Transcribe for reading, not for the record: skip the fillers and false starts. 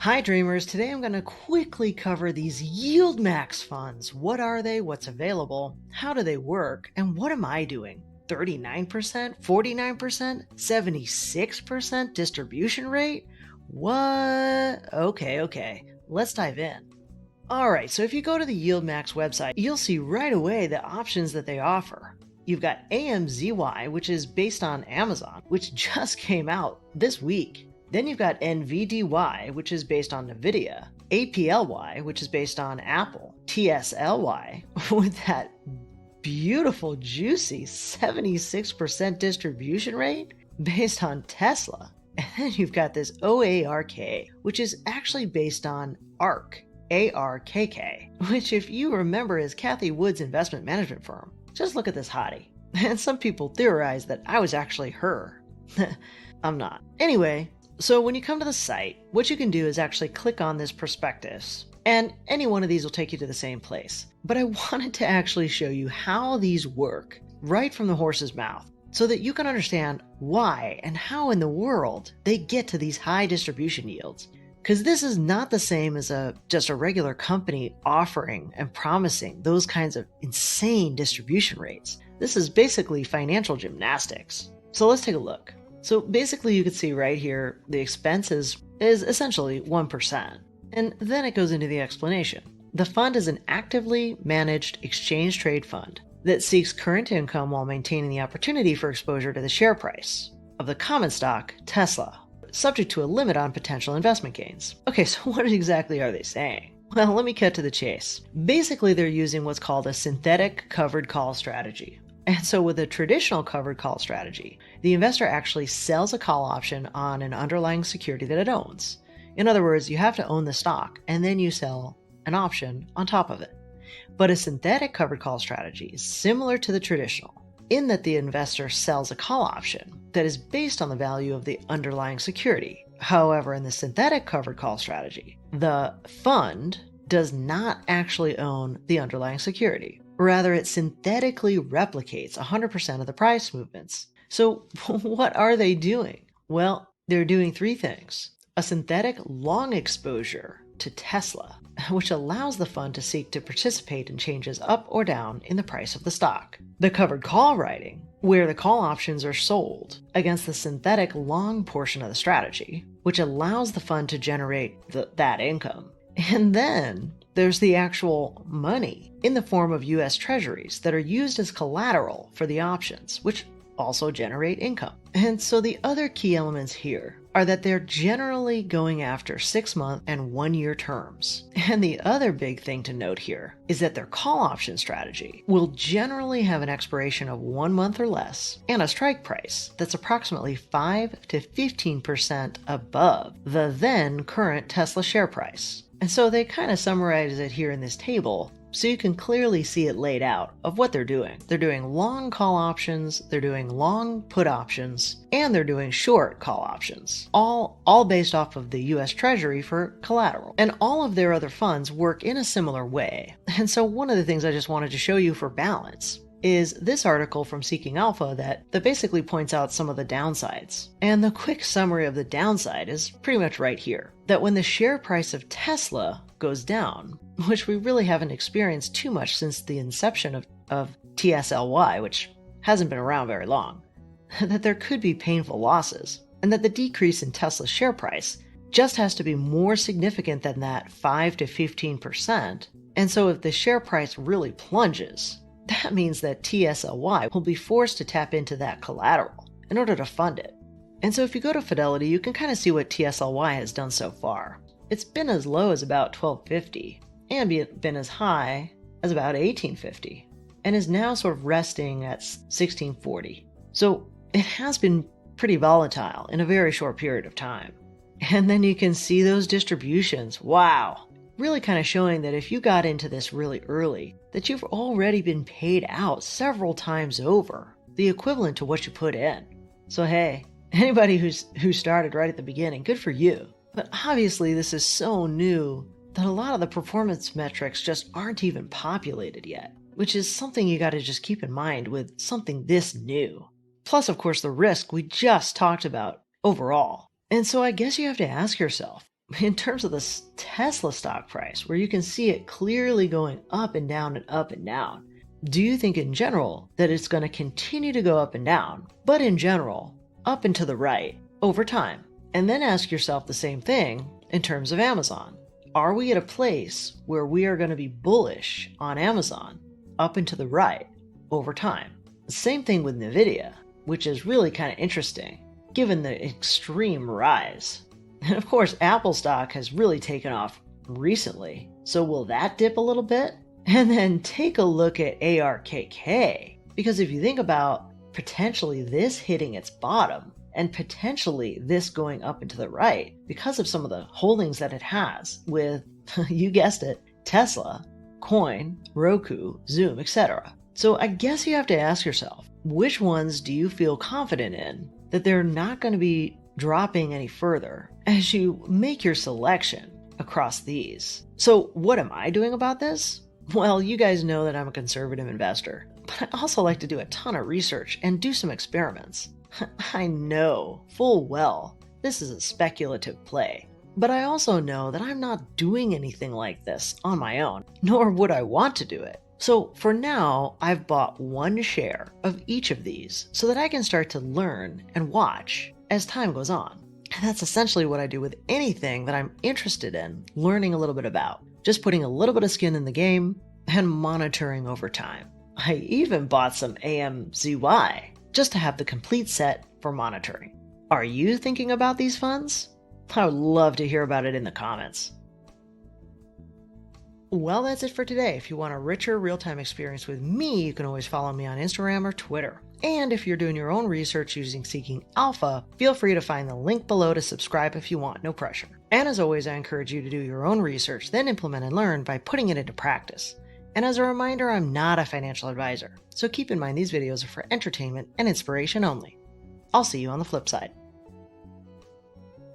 Hi dreamers, today I'm going to quickly cover these YieldMax funds. What are they? What's available? How do they work? And what am I doing? 39%, 49%, 76% distribution rate? What? Okay. Let's dive in. Alright, so if you go to the YieldMax website, you'll see right away the options that they offer. You've got AMZY, which is based on Amazon, which just came out this week. Then you've got NVDY, which is based on NVIDIA, APLY, which is based on Apple, TSLY, with that beautiful, juicy 76% distribution rate based on Tesla. And then you've got this OARK, which is actually based on ARK, ARKK, which if you remember is Kathy Wood's investment management firm. Just look at this hottie. And some people theorize that I was actually her. I'm not. Anyway, so when you come to the site, what you can do is actually click on this prospectus, and any one of these will take you to the same place. But I wanted to actually show you how these work right from the horse's mouth so that you can understand why and how in the world they get to these high distribution yields. Because this is not the same as just a regular company offering and promising those kinds of insane distribution rates. This is basically financial gymnastics. So let's take a look. So basically you can see right here, the expenses is essentially 1%. And then it goes into the explanation. The fund is an actively managed exchange trade fund that seeks current income while maintaining the opportunity for exposure to the share price of the common stock, Tesla, subject to a limit on potential investment gains. Okay, so what exactly are they saying? Well, let me cut to the chase. Basically, they're using what's called a synthetic covered call strategy. And so with a traditional covered call strategy, the investor actually sells a call option on an underlying security that it owns. In other words, you have to own the stock and then you sell an option on top of it. But a synthetic covered call strategy is similar to the traditional in that the investor sells a call option that is based on the value of the underlying security. However, in the synthetic covered call strategy, the fund does not actually own the underlying security. Rather, it synthetically replicates 100% of the price movements. So what are they doing? Well, they're doing three things. A synthetic long exposure to Tesla, which allows the fund to seek to participate in changes up or down in the price of the stock. The covered call writing, where the call options are sold against the synthetic long portion of the strategy, which allows the fund to generate that income. And then there's the actual money in the form of US Treasuries that are used as collateral for the options, which also generate income. And so the other key elements here are that they're generally going after 6-month and 1-year terms. And the other big thing to note here is that their call option strategy will generally have an expiration of 1 month or less and a strike price that's approximately 5 to 15% above the then current Tesla share price. And so they kind of summarize it here in this table so you can clearly see it laid out of what they're doing. They're doing long call options, they're doing long put options, and they're doing short call options, all based off of the US Treasury for collateral. And all of their other funds work in a similar way. And so one of the things I just wanted to show you for balance is this article from Seeking Alpha that basically points out some of the downsides. And the quick summary of the downside is pretty much right here. That when the share price of Tesla goes down, which we really haven't experienced too much since the inception of TSLY, which hasn't been around very long, that there could be painful losses, and that the decrease in Tesla's share price just has to be more significant than that 5 to 15%. And so if the share price really plunges, that means that TSLY will be forced to tap into that collateral in order to fund it. And so if you go to Fidelity, you can kind of see what TSLY has done so far. It's been as low as about $12.50 and been as high as about $18.50 and is now sort of resting at $16.40. So it has been pretty volatile in a very short period of time. And then you can see those distributions. Wow. Really kind of showing that if you got into this really early, that you've already been paid out several times over, the equivalent to what you put in. So hey, anybody who started right at the beginning, good for you. But obviously this is so new that a lot of the performance metrics just aren't even populated yet, which is something you got to just keep in mind with something this new. Plus, of course, the risk we just talked about overall. And so I guess you have to ask yourself, In terms of the Tesla stock price, where you can see it clearly going up and down and up and down, do you think in general that it's going to continue to go up and down, but in general, up and to the right over time? And then ask yourself the same thing in terms of Amazon. Are we at a place where we are going to be bullish on Amazon up and to the right over time? Same thing with NVDY, which is really kind of interesting given the extreme rise. And of course, Apple stock has really taken off recently. So will that dip a little bit? And then take a look at ARKK, because if you think about potentially this hitting its bottom and potentially this going up and to the right because of some of the holdings that it has with, you guessed it, Tesla, Coin, Roku, Zoom, etc. So I guess you have to ask yourself, which ones do you feel confident in that they're not going to be dropping any further as you make your selection across these? So what am I doing about this? Well, you guys know that I'm a conservative investor, but I also like to do a ton of research and do some experiments. I know full well this is a speculative play, but I also know that I'm not doing anything like this on my own, nor would I want to do it. So for now, I've bought one share of each of these so that I can start to learn and watch as time goes on. And that's essentially what I do with anything that I'm interested in learning a little bit about. Just putting a little bit of skin in the game and monitoring over time. I even bought some AMZY just to have the complete set for monitoring. Are you thinking about these funds? I would love to hear about it in the comments. Well, that's it for today. If you want a richer real-time experience with me, you can always follow me on Instagram or Twitter. And if you're doing your own research using Seeking Alpha, feel free to find the link below to subscribe if you want, no pressure. And as always, I encourage you to do your own research, then implement and learn by putting it into practice. And as a reminder, I'm not a financial advisor, so keep in mind these videos are for entertainment and inspiration only. I'll see you on the flip side.